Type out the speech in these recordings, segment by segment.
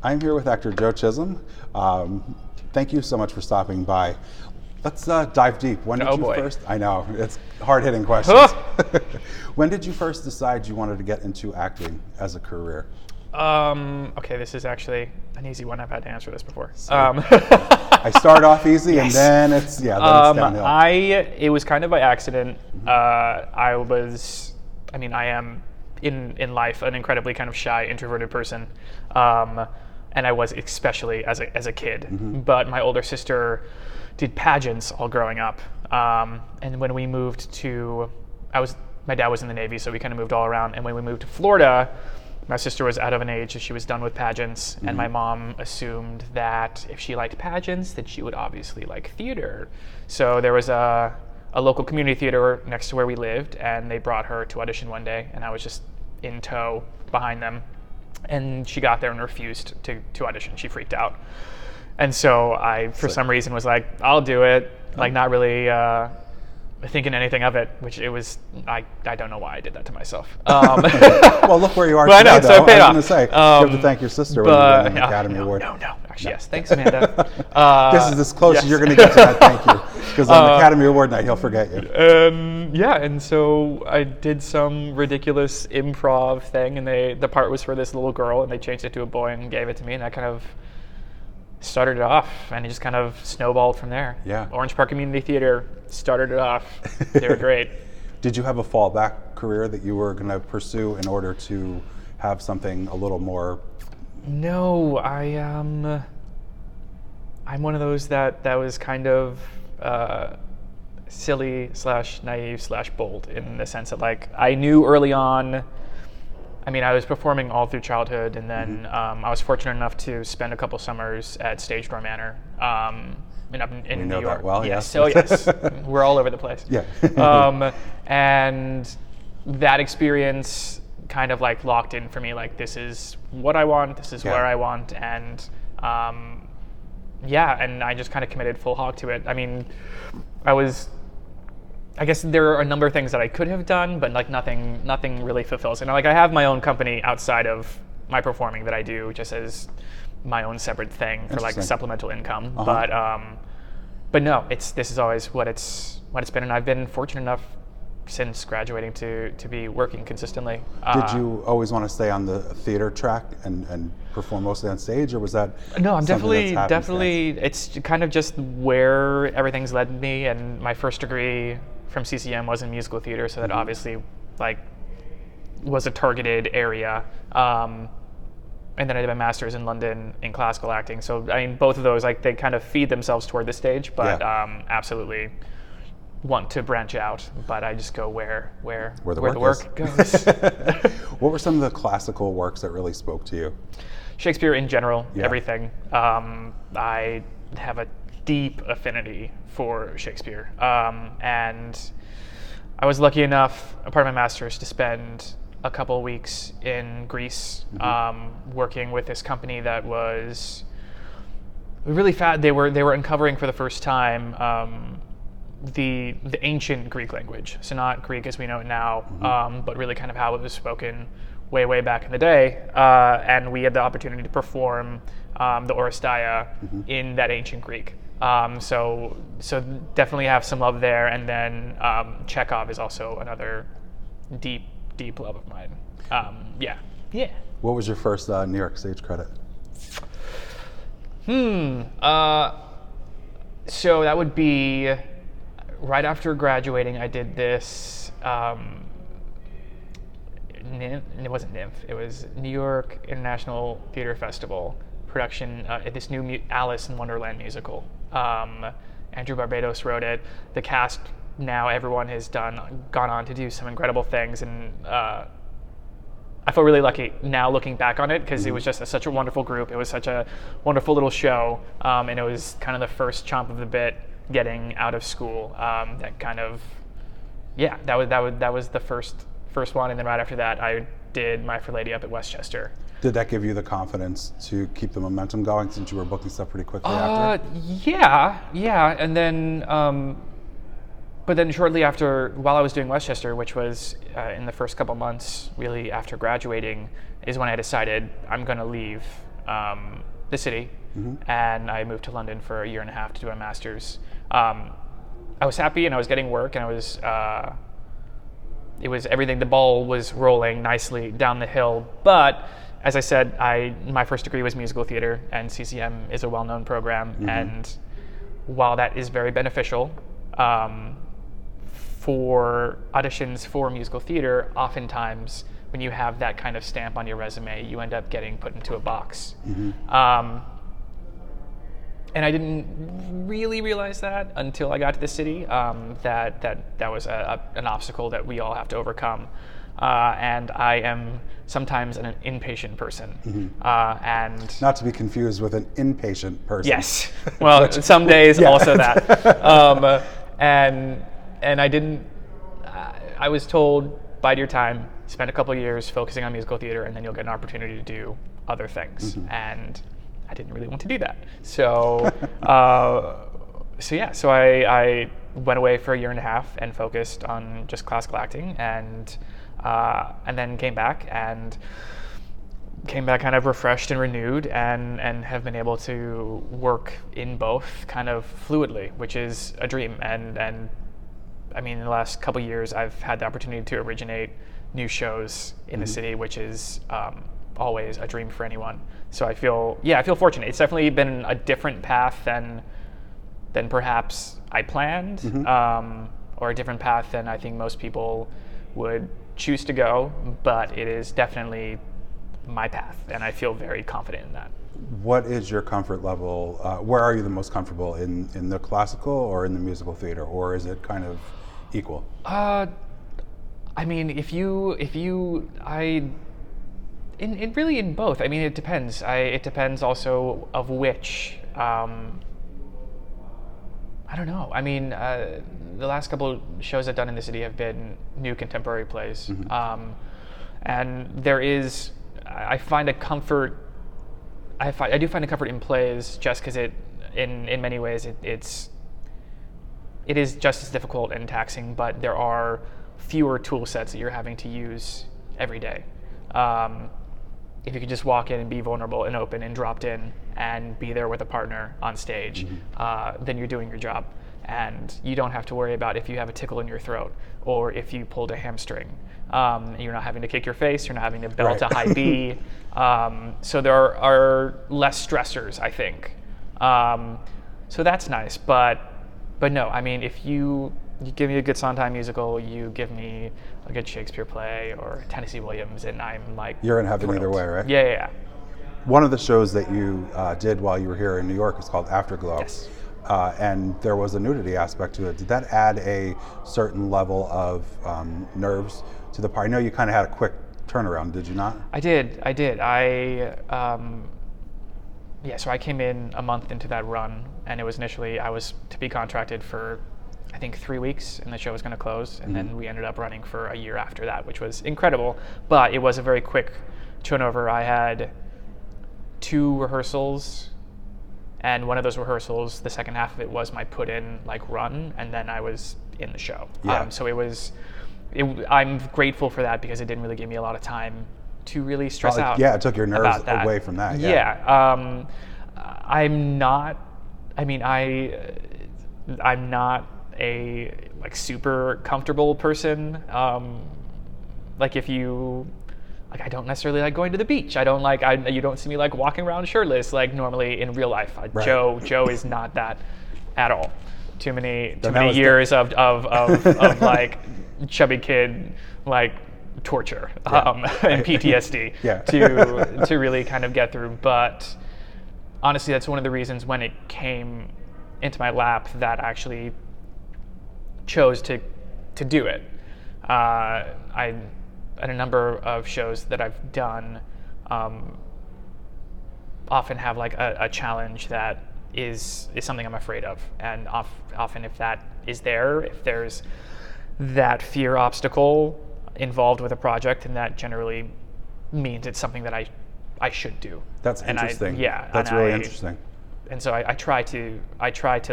I'm here with actor Joe Chisholm. Thank you so much for stopping by. Let's dive deep. When did you first? I know it's hard-hitting questions. When did you first decide you wanted to get into acting as a career? Okay, this is actually an easy one. I've had to answer this before. I start off easy, and then it's downhill. It was kind of by accident. I am in life an incredibly kind of shy, introverted person, and I was especially as a kid. But my older sister did pageants all growing up, and when we moved to, my dad was in the Navy, so we kind of moved all around. And when we moved to Florida, my sister was out of an age, she was done with pageants, and my mom assumed that if she liked pageants, that she would obviously like theater. So there was a local community theater next to where we lived, and they brought her to audition one day, and I was just in tow behind them. And she got there and refused to audition. She freaked out. And so I, for some reason, was like, I'll do it, like not really thinking anything of it, which it was, I don't know why I did that to myself. Well, look where you are today, I know, so it paid off. I was going to say, you have to thank your sister when you win an Academy Award. No. Actually, yes. Thanks, Amanda. This is as close as you're going to get to that thank you. Because on Academy Award night, he'll forget you. And so I did some ridiculous improv thing, and the part was for this little girl, and they changed it to a boy and gave it to me, and that kind of started it off, and it just kind of snowballed from there. Yeah. Orange Park Community Theater started it off. They were great. Did you have a fallback career that you were going to pursue in order to have something a little more? No, I'm one of those that was kind of silly / naive / bold, in the sense that, like, I knew early on. I mean, I was performing all through childhood, and then I was fortunate enough to spend a couple summers at Stage Door Manor in we New know York. That well, yes. So yes, we're all over the place. Yeah. And that experience kind of like locked in for me. Like, this is what I want. This is where I want, and and I just kind of committed full hog to it. I mean, I guess there are a number of things that I could have done, but like nothing really fulfills. And like, I have my own company outside of my performing that I do just as my own separate thing for like supplemental income. But no, this is always what it's been, and I've been fortunate enough since graduating to be working consistently. Did you always want to stay on the theater track and perform mostly on stage, or was that? No, I'm definitely. It's kind of just where everything's led me, and my first degree from CCM was in musical theater, so that obviously like was a targeted area. And then I did my master's in London in classical acting. So I mean, both of those, like, they kind of feed themselves toward this stage, but absolutely want to branch out. But I just go where the work goes. What were some of the classical works that really spoke to you? Shakespeare in general, everything. I have a deep affinity for Shakespeare, and I was lucky enough, a part of my master's, to spend a couple weeks in Greece, working with this company that was really fat. They were uncovering for the first time the ancient Greek language. So not Greek as we know it now, but really kind of how it was spoken way back in the day. And we had the opportunity to perform the Oresteia in that ancient Greek. So definitely have some love there. And then Chekhov is also another deep love of mine. Yeah. What was your first New York stage credit? So that would be right after graduating. I did this. It wasn't NYMF. It was New York International Theater Festival production. This new Alice in Wonderland musical. Andrew Barbados wrote it. The cast. Now everyone has gone on to do some incredible things, and I feel really lucky now looking back on it, because it was just such a wonderful group. It was such a wonderful little show, and it was kind of the first chomp of the bit getting out of school. That kind of, that was the first one, and then right after that, I did My Fair Lady up at Westchester. Did that give you the confidence to keep the momentum going, since you were booking stuff pretty quickly after? Yeah, and then. But then shortly after, while I was doing Westchester, which was in the first couple months, really after graduating, is when I decided I'm going to leave the city, and I moved to London for a year and a half to do a master's. I was happy, and I was getting work, and it was everything. The ball was rolling nicely down the hill. But as I said, my first degree was musical theater, and CCM is a well-known program. And while that is very beneficial for auditions for musical theater, oftentimes when you have that kind of stamp on your resume, you end up getting put into a box. And I didn't really realize that until I got to the city, that was an obstacle that we all have to overcome. And I am sometimes an impatient person. And not to be confused with an impatient person. Yes. Well, some days also that. And I didn't, I was told, bide your time, spend a couple of years focusing on musical theater, and then you'll get an opportunity to do other things. And I didn't really want to do that. So, so I went away for a year and a half and focused on just classical acting, and then came back kind of refreshed and renewed, and have been able to work in both kind of fluidly, which is a dream. And I mean, in the last couple of years, I've had the opportunity to originate new shows in the city, which is always a dream for anyone. So I feel fortunate. It's definitely been a different path than perhaps I planned, or a different path than I think most people would choose to go, but it is definitely my path, and I feel very confident in that. What is your comfort level? Where are you the most comfortable, in the classical or in the musical theater, or is it kind of equal? I mean, really in both. I mean, it depends. It depends also of which. I don't know. I mean, the last couple of shows I've done in the city have been new contemporary plays, and there is. I find a comfort. I do find a comfort in plays, just because in many ways, it is just as difficult and taxing, but there are fewer tool sets that you're having to use every day. If you could just walk in and be vulnerable and open and dropped in and be there with a partner on stage, then you're doing your job. And you don't have to worry about if you have a tickle in your throat or if you pulled a hamstring. You're not having to kick your face, you're not having to belt a high B. So there are less stressors, I think. So that's nice, but no, I mean, if you give me a good Sondheim musical, you give me a good Shakespeare play or Tennessee Williams, and I'm like, you're in heaven thrilled. Either way, right? Yeah. One of the shows that you did while you were here in New York is called Afterglow. Yes. And there was a nudity aspect to it. Did that add a certain level of nerves to the part? I know you kind of had a quick turnaround, did you not? I did. So I came in a month into that run, and it was initially, I was to be contracted for, I think, 3 weeks, and the show was going to close, and then we ended up running for a year after that, which was incredible, but it was a very quick turnover. I had 2 rehearsals, and one of those rehearsals, the second half of it was my put-in run, and then I was in the show. Yeah. So I'm grateful for that, because it didn't really give me a lot of time to really stress out. Yeah, it took your nerves away from that. Yeah. I'm not a super comfortable person. I don't necessarily like going to the beach. You don't see me walking around shirtless normally in real life. Right. Joe is not that at all. Too many years of chubby kid torture and PTSD to really kind of get through. But honestly, that's one of the reasons when it came into my lap that I actually chose to do it. At a number of shows that I've done, often have a challenge that is something I'm afraid of, and often if that is there, if there's that fear obstacle involved with a project, and that generally means it's something that I should do. That's interesting. That's really interesting. And so I try to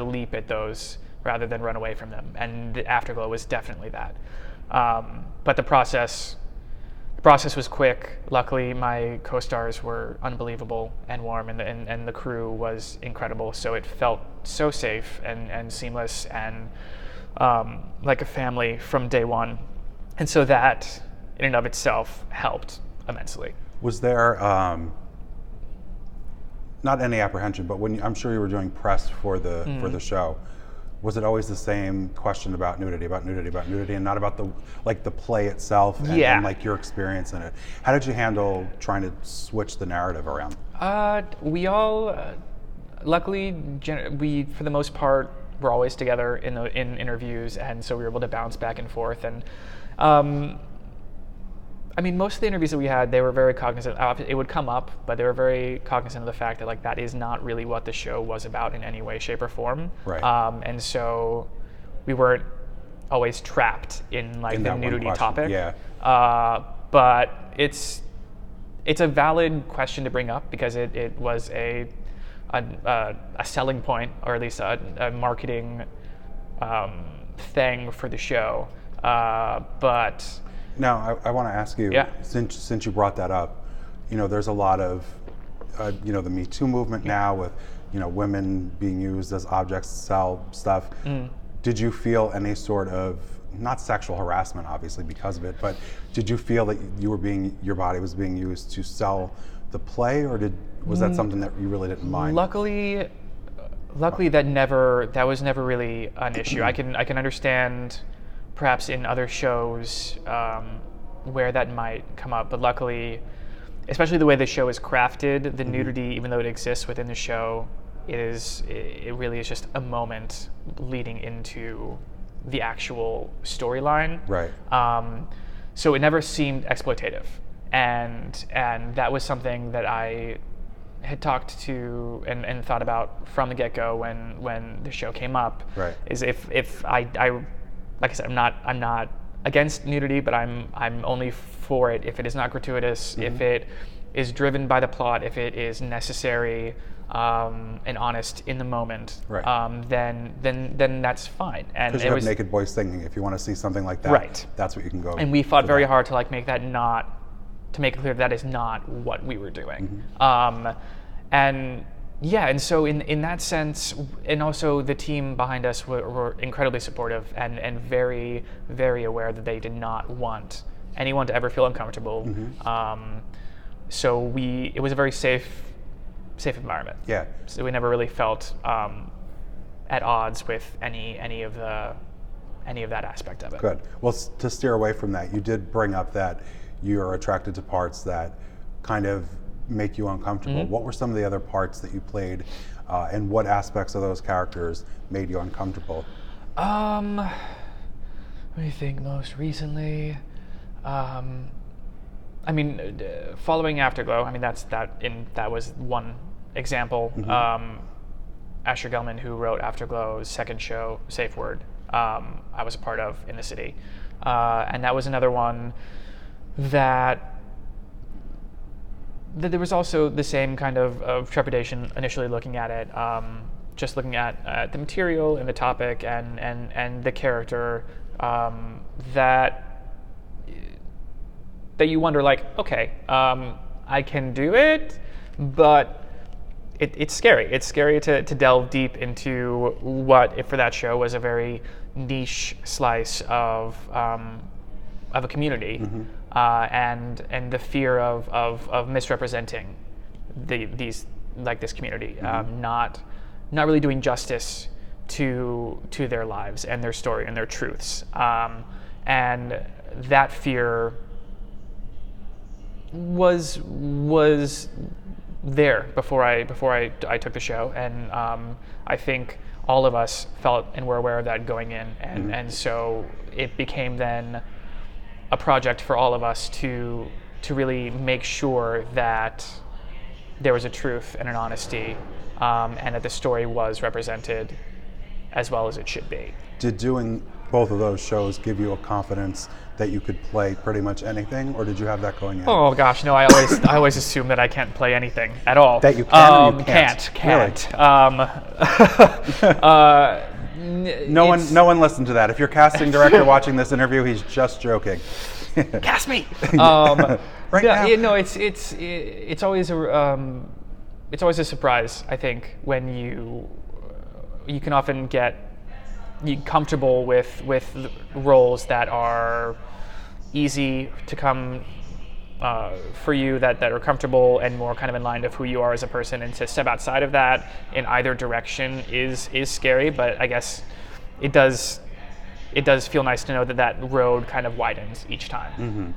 leap at those rather than run away from them. And the Afterglow was definitely that. But the process The process was quick. Luckily, my co-stars were unbelievable and warm, and the crew was incredible. So it felt so safe and seamless and like a family from day one. And so that, in and of itself, helped immensely. Was there not any apprehension, but I'm sure you were doing press for the show? Was it always the same question about nudity, and not about the play itself and like your experience in it? How did you handle trying to switch the narrative around? We all, luckily, we for the most part were always together in interviews, and so we were able to bounce back and forth. And I mean, most of the interviews that we had, they were very cognizant. It would come up, but they were very cognizant of the fact that like that is not really what the show was about in any way, shape, or form. Right. And so we weren't always trapped in like the nudity topic. Yeah. But it's a valid question to bring up because it was a selling point, or at least a marketing thing for the show. But now, I want to ask you, since you brought that up, there's a lot of, the Me Too movement now with, women being used as objects to sell stuff. Did you feel any sort of, not sexual harassment, obviously, because of it, but did you feel that your body was being used to sell the play, or was that something that you really didn't mind? Luckily, that was never really an issue. I can understand perhaps in other shows where that might come up, but luckily, especially the way the show is crafted, the nudity, even though it exists within the show, it really is just a moment leading into the actual storyline. Right. So it never seemed exploitative, and that was something that I had talked to and thought about from the get-go when the show came up. Right. Is if I like I said, I'm not against nudity, but I'm only for it if it is not gratuitous, if it is driven by the plot, if it is necessary and honest in the moment. Right. Then that's fine. And because you have naked boys singing. If you want to see something like that, right, that's what you can go. And we fought very hard to like make that not, to make it clear that is not what we were doing. And so in that sense, and also the team behind us were incredibly supportive and very, very aware that they did not want anyone to ever feel uncomfortable. So it was a very safe environment. Yeah. So we never really felt at odds with any of that aspect of it. Good. Well, to steer away from that, you did bring up that you are attracted to parts that kind of make you uncomfortable. What were some of the other parts that you played, and what aspects of those characters made you uncomfortable? Let me think. Most recently, I mean, following Afterglow. I mean, that was one example. Asher Gelman, who wrote Afterglow's second show, Safe Word, I was a part of in the city, and that was another one that there was also the same kind of trepidation initially looking at it, just looking at the material and the topic and the character, that you wonder, like, okay, I can do it, but it's scary. It's scary to delve deep into what, if for that show, was a very niche slice of a community, and the fear of misrepresenting this community, not really doing justice to their lives and their story and their truths, and that fear was there before I took the show, and I think all of us felt and were aware of that going in, and so it became then a project for all of us to really make sure that there was a truth and an honesty, and that the story was represented as well as it should be. Did doing both of those shows give you a confidence that you could play pretty much anything, or did you have that going in? Oh gosh, no! I always assume that I can't play anything at all. That you can, or you can't? Can't. Really? No one listened to that. If you're casting director watching this interview, he's just joking. Cast me. Right now. It's always a surprise. I think when you can often get comfortable with roles that are easy to come for you, that are comfortable and more kind of in line of who you are as a person, and to step outside of that in either direction is scary. But I guess it does feel nice to know that road kind of widens each time.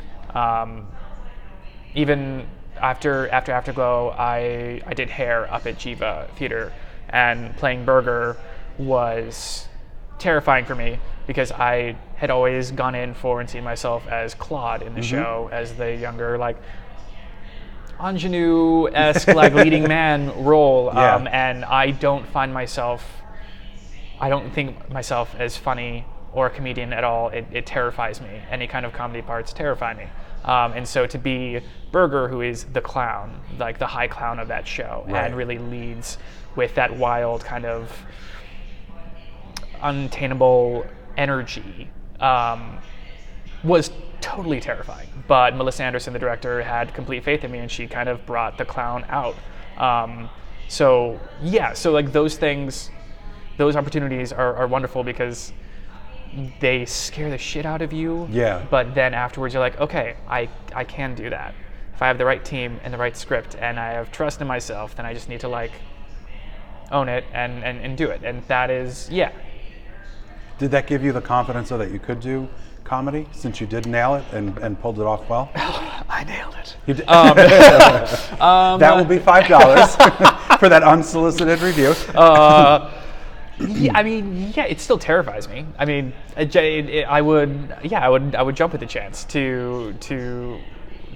Even after Afterglow, I did hair up at Jiva Theater, and playing Burger was terrifying for me because I had always gone in for and seen myself as Claude in the show, as the younger, like, ingenue-esque, like, leading man role. And I don't think myself as funny or a comedian at all. It terrifies me. Any kind of comedy parts terrify me. And so to be Burger, who is the clown, like the high clown of that show, and really leads with that wild kind of untainable energy, was totally terrifying. But Melissa Anderson, the director, had complete faith in me, and she kind of brought the clown out. So like those things, those opportunities are wonderful because they scare the shit out of you. Yeah. But then afterwards you're like, okay, I can do that. If I have the right team and the right script and I have trust in myself, then I just need to, like, own it and do it. And that is, Did that give you the confidence so that you could do comedy, since you did nail it and pulled it off well? I nailed it. You did. That will be $5 for that unsolicited review. It still terrifies me. I mean, I would jump at the chance to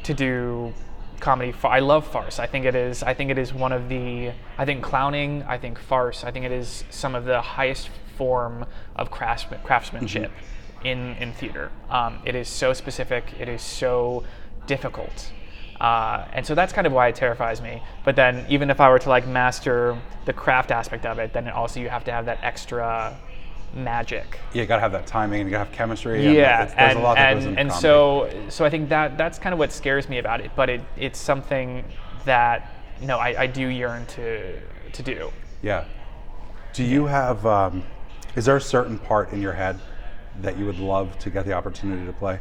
do comedy. I love farce. I think it is one of the. I think clowning. I think farce. I think it is some of the highest form of craftsmanship in theater. It is so specific. It is so difficult. And so that's kind of why it terrifies me. But then even if I were to, like, master the craft aspect of it, then also you have to have that extra magic. Yeah, you gotta have that timing, and you gotta have chemistry. Yeah, there's a lot that goes into comedy. So I think that's kind of what scares me about it. But it's something that I do yearn to do. Yeah. Do you have? Is there a certain part in your head that you would love to get the opportunity to play?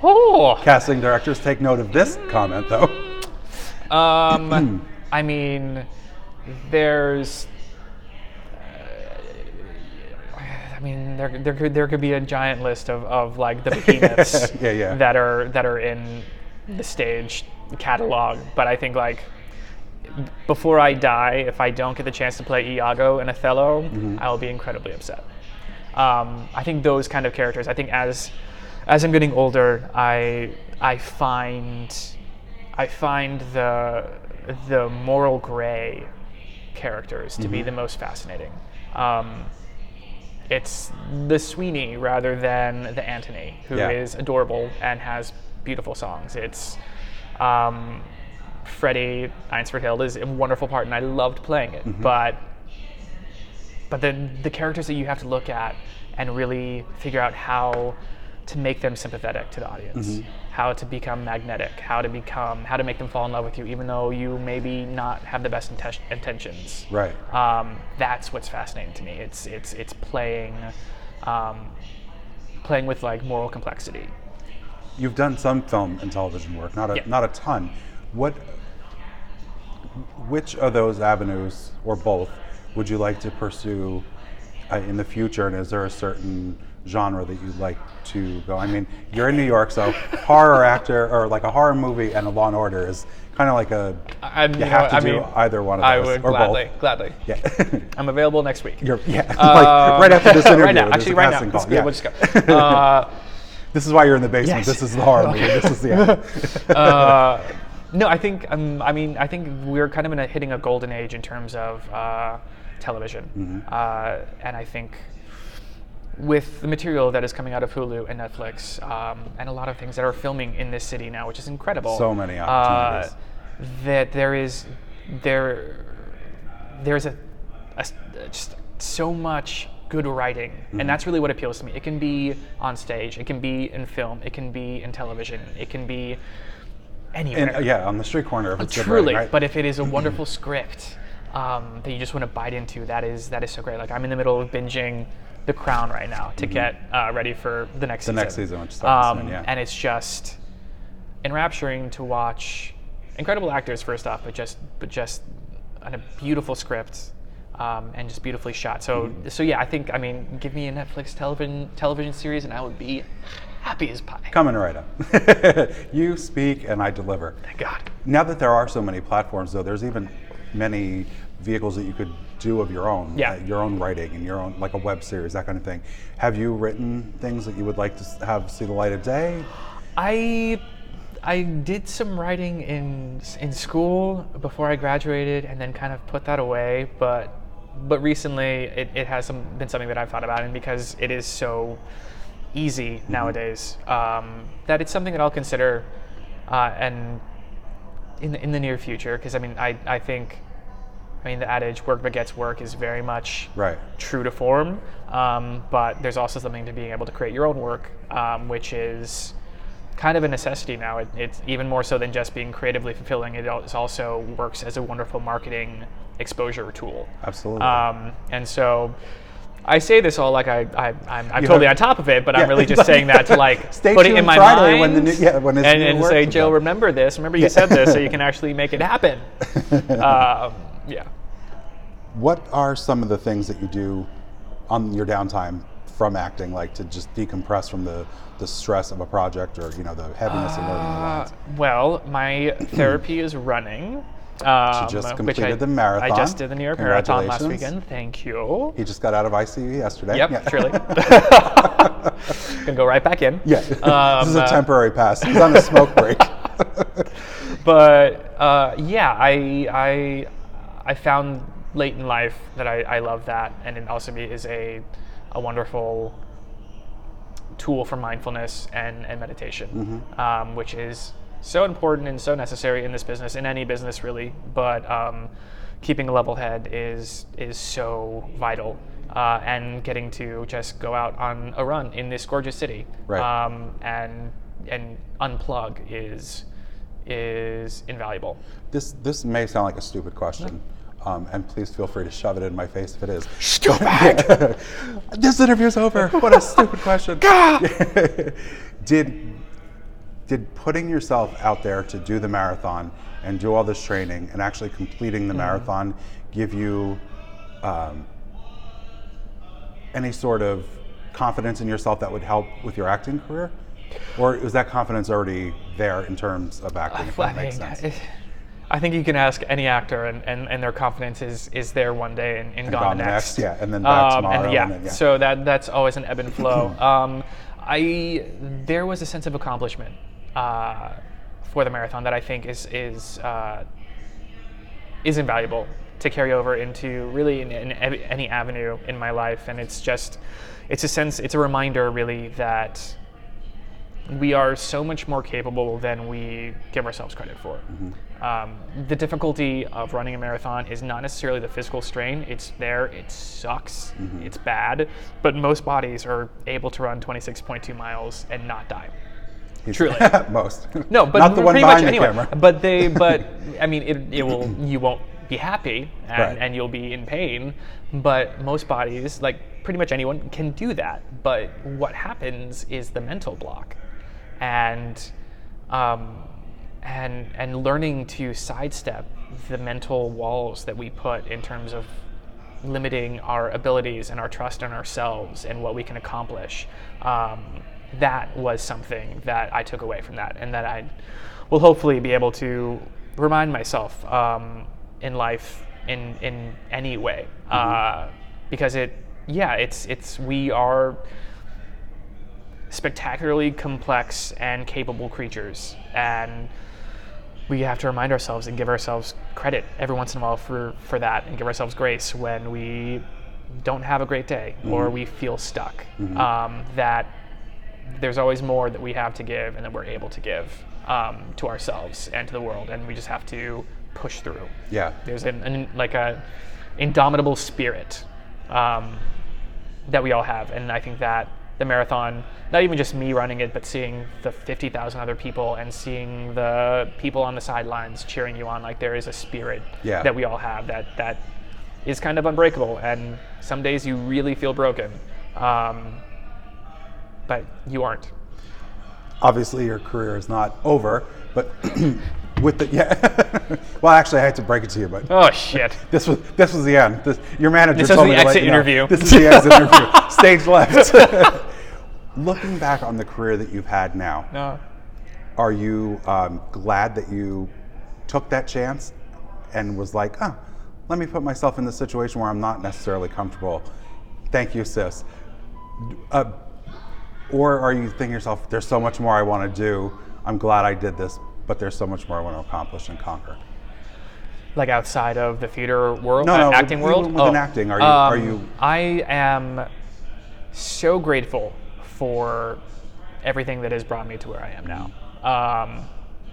Oh. Casting directors, take note of this comment, though. I mean, there's. There could be a giant list of like the behemoths that are in the stage catalog, but I think, like, before I die, if I don't get the chance to play Iago in Othello, I will be incredibly upset. I think those kind of characters. I think as I'm getting older, I find the moral gray characters to be the most fascinating. It's the Sweeney rather than the Antony, who is adorable and has beautiful songs. It's Freddie Eynsford-Hill is a wonderful part, and I loved playing it. But the characters that you have to look at and really figure out how to make them sympathetic to the audience, how to become magnetic, how to make them fall in love with you, even though you maybe not have the best intentions. Right. That's what's fascinating to me. It's playing with, like, moral complexity. You've done some film and television work, not a ton. Which of those avenues, or both, would you like to pursue in the future? And is there a certain genre that you'd like to go? I mean, you're in New York, so horror actor, or like a horror movie and a Law and Order is kind of like you have to do either one of those. I would or gladly. Yeah. I'm available next week. Like right after this interview. Right now, actually right now. Let's go. We'll just go. This is why you're in the basement. Yes. This is the horror movie. This is the No, I think I think we're kind of hitting a golden age in terms of television, and I think with the material that is coming out of Hulu and Netflix, and a lot of things that are filming in this city now, which is incredible. So many opportunities. That there's just so much good writing. And that's really what appeals to me. It can be on stage, it can be in film, it can be in television, it can be anywhere. And, on the street corner if it's good Truly, writing, right? But if it is a wonderful script that you just want to bite into, that is so great. Like I'm in the middle of binging The Crown right now to get ready for the next season. The next season, which starts soon, and it's just enrapturing to watch incredible actors first off, but just a beautiful script and just beautifully shot. So yeah, I think give me a Netflix television series and I would be happy as pie. Coming right up. You speak and I deliver. Thank God. Now that there are so many platforms, though, there's even many vehicles that you could do of your own, your own writing and your own, like a web series, that kind of thing. Have you written things that you would like to have see the light of day? I did some writing in school before I graduated, and then kind of put that away. But recently, it has been something that I've thought about, and because it is so easy nowadays, that it's something that I'll consider, and in the near future. Because I think the adage "work begets work" is very much true to form. But there's also something to being able to create your own work, which is kind of a necessity now. It's even more so than just being creatively fulfilling. It also works as a wonderful marketing exposure tool. Absolutely. And so I say this all like I'm totally on top of it, but I'm really just saying that to put it in my Friday mind and say, Joe, remember this. Remember you said this, so you can actually make it happen. What are some of the things that you do on your downtime from acting, like to just decompress from the stress of a project or the heaviness of learning the lines? Well, my therapy is running. She just completed the marathon. I just did the New York Marathon last weekend. Thank you. He just got out of ICU yesterday. Yep, truly. Gonna go right back in. Yeah, this is a temporary pass. He's on a smoke break. But I found late in life that I love that, and it also is a wonderful tool for mindfulness and meditation, which is so important and so necessary in this business, in any business really, but keeping a level head is so vital, and getting to just go out on a run in this gorgeous city, and unplug is invaluable. This may sound like a stupid question, and please feel free to shove it in my face if it is. Stupid! This interview's over. What a stupid question. Did putting yourself out there to do the marathon and do all this training and actually completing the marathon give you any sort of confidence in yourself that would help with your acting career? Or is that confidence already there in terms of acting, if that makes sense? I think you can ask any actor, and their confidence is there one day and gone the next. Yeah, and then back tomorrow. So that's always an ebb and flow. There was a sense of accomplishment for the marathon that I think is invaluable to carry over into really in any avenue in my life, and it's a reminder really that we are so much more capable than we give ourselves credit for. The difficulty of running a marathon is not necessarily the physical strain. It's there, it sucks, it's bad, but most bodies are able to run 26.2 miles and not die. Truly. Most. No, but not the one pretty much behind the anyway. camera. But you won't be happy and you'll be in pain, but most bodies, like pretty much anyone, can do that. But what happens is the mental block. And learning to sidestep the mental walls that we put in terms of limiting our abilities and our trust in ourselves and what we can accomplish. That was something that I took away from that, and that I will hopefully be able to remind myself in life in any way, because we are spectacularly complex and capable creatures, and we have to remind ourselves and give ourselves credit every once in a while for that, and give ourselves grace when we don't have a great day or we feel stuck. That there's always more that we have to give and that we're able to give to ourselves and to the world, and we just have to push through. Yeah. There's an indomitable spirit that we all have. And I think that the marathon, not even just me running it, but seeing the 50,000 other people and seeing the people on the sidelines cheering you on, like there is a spirit that we all have that is kind of unbreakable. And some days you really feel broken, but you aren't. Obviously, your career is not over, but with the well, actually, I had to break it to you, but oh shit, this was the end. Your manager this told me the to exit let you know. interview. This is the exit interview. Stage left. Looking back on the career that you've had now, are you glad that you took that chance and was like, oh, let me put myself in the situation where I'm not necessarily comfortable? Thank you, sis. Or are you thinking to yourself, there's so much more I want to do. I'm glad I did this, but there's so much more I want to accomplish and conquer. Like outside of the theater world, no, acting world? Within acting, are you? I am so grateful for everything that has brought me to where I am now.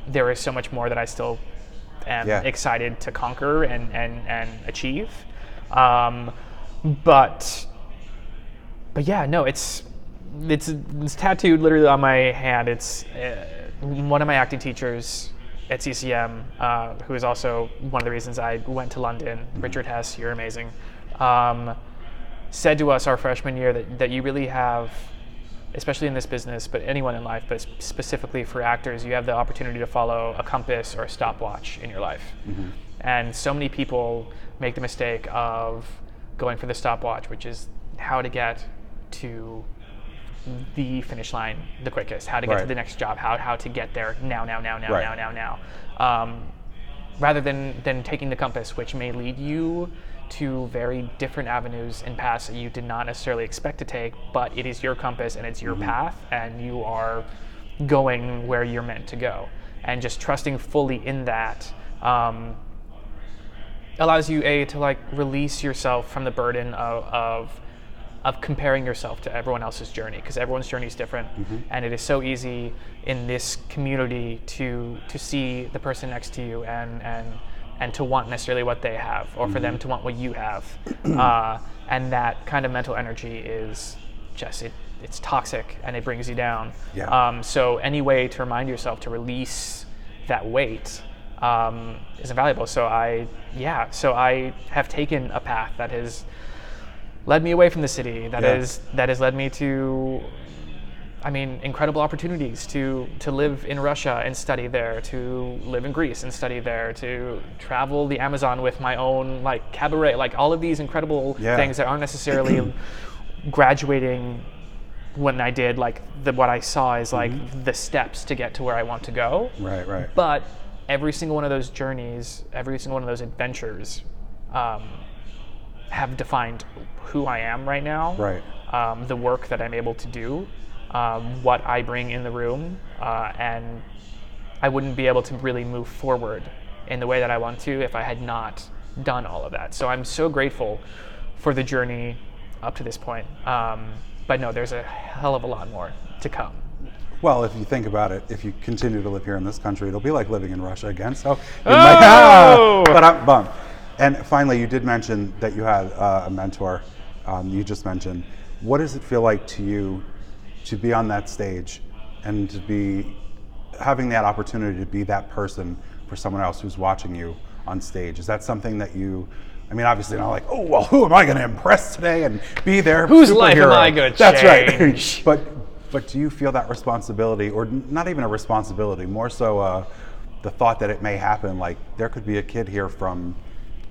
There is so much more that I still am excited to conquer and achieve. But yeah, no, it's tattooed literally on my hand. It's one of my acting teachers at CCM, who is also one of the reasons I went to London, Richard Hess, you're amazing, said to us our freshman year that you really have, especially in this business, but anyone in life, but specifically for actors, you have the opportunity to follow a compass or a stopwatch in your life. And so many people make the mistake of going for the stopwatch, which is how to get to the finish line the quickest, how to get to the next job, how to get there now, rather than taking the compass, which may lead you to very different avenues and paths that you did not necessarily expect to take, but it is your compass and it's your path, and you are going where you're meant to go. And just trusting fully in that allows you to like release yourself from the burden of comparing yourself to everyone else's journey, because everyone's journey is different, and it is so easy in this community to see the person next to you and to want necessarily what they have, or for them to want what you have, and that kind of mental energy is just it's toxic and it brings you down. So any way to remind yourself to release that weight is invaluable. So I have taken a path that has led me away from the city, that has led me to, incredible opportunities to live in Russia and study there, to live in Greece and study there, to travel the Amazon with my own like cabaret, like all of these incredible things that aren't necessarily graduating when I did, like what I saw is like the steps to get to where I want to go. Right. But every single one of those journeys, every single one of those adventures, have defined who I am right now, the work that I'm able to do, what I bring in the room, and I wouldn't be able to really move forward in the way that I want to if I had not done all of that. So I'm so grateful for the journey up to this point. But no, there's a hell of a lot more to come. Well, if you think about it, if you continue to live here in this country, it'll be like living in Russia again. So, but I'm bummed. And finally, you did mention that you had a mentor. You just mentioned. What does it feel like to you to be on that stage and to be having that opportunity to be that person for someone else who's watching you on stage? Is that something that you, obviously not like, oh, well, who am I going to impress today and be their Whose superhero? life am I going to change? That's right. But do you feel that responsibility, or not even a responsibility, more so the thought that it may happen, like there could be a kid here from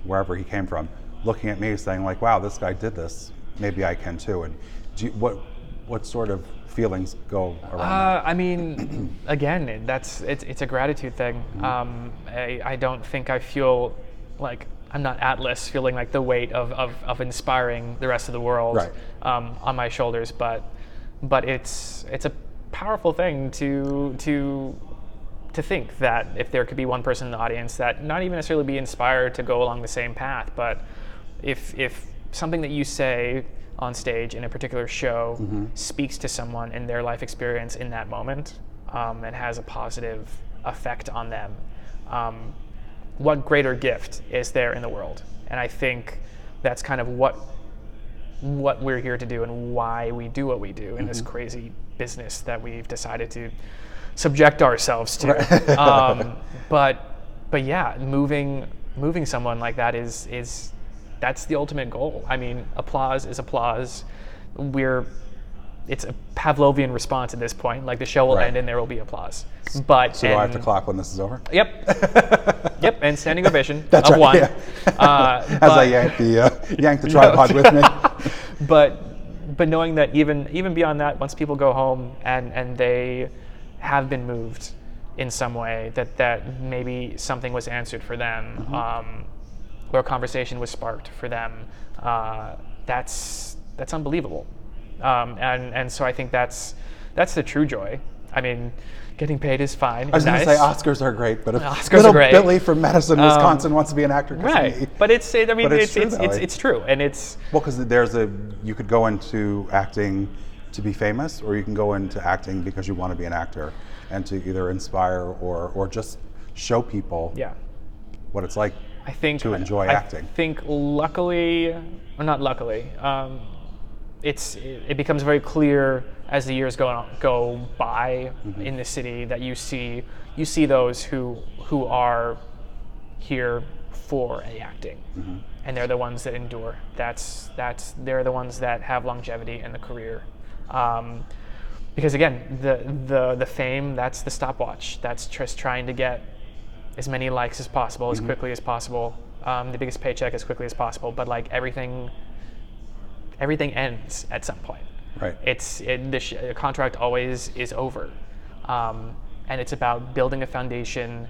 wherever he came from, looking at me saying like, wow, this guy did this, maybe I can too. And what sort of feelings go around that? Again, it's a gratitude thing. I don't think I feel like I'm not Atlas feeling like the weight of inspiring the rest of the world on my shoulders, but it's a powerful thing to think that if there could be one person in the audience that not even necessarily be inspired to go along the same path, but if something that you say on stage in a particular show speaks to someone in their life experience in that moment, and has a positive effect on them, what greater gift is there in the world? And I think that's kind of what what we're here to do and why we do what we do in this crazy business that we've decided to subject ourselves to. But yeah, moving someone like that is that's the ultimate goal. I mean, applause is applause. It's a Pavlovian response at this point. Like, the show will end and there will be applause. But so do I have to clap when this is over? Yep. Yep. And standing ovation That's of right, one. Yeah. As I yank the tripod with me. But knowing that even beyond that, once people go home and they have been moved in some way, that maybe something was answered for them, or a conversation was sparked for them, that's unbelievable. And so I think that's the true joy. I mean, getting paid is fine. I was going to nice. say Oscars are great, but if Oscars little are great. Billy from Madison, Wisconsin wants to be an actor, right? But it's true, and it's well, because you could go into acting to be famous, or you can go into acting because you want to be an actor and to either inspire or just show people what it's like to enjoy acting. I think luckily, or not luckily, it becomes very clear as the years go by in the city that you see those who are here for the acting, and they're the ones that endure. They're the ones that have longevity in the career, because again, the fame, that's the stopwatch. That's just trying to get as many likes as possible, as quickly as possible, the biggest paycheck as quickly as possible. But like everything ends at some point. Right. The contract always is over, and it's about building a foundation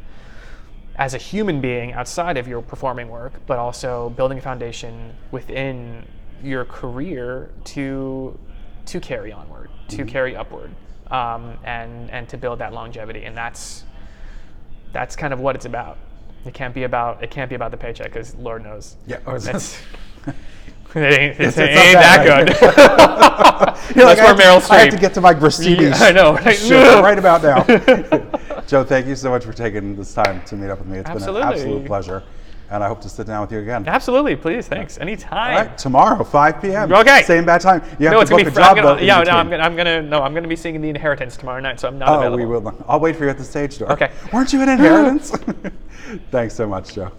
as a human being outside of your performing work, but also building a foundation within your career to carry onward, to carry upward, and to build that longevity. And that's kind of what it's about. It can't be about the paycheck, because Lord knows. Yeah. It ain't that good. You're like, That's where Meryl Streep. I have to get to my Mercedes. I know, right? Right about now. Joe, thank you so much for taking this time to meet up with me. It's been an absolute pleasure. And I hope to sit down with you again. Absolutely, please, thanks. Anytime. All right, tomorrow, 5 p.m. Okay. Same bad time. You have No, it's to gonna book be. a job. I'm gonna be singing The Inheritance tomorrow night, so I'm not available. We will. I'll wait for you at the stage door. Okay. Weren't you in Inheritance? Thanks so much, Joe.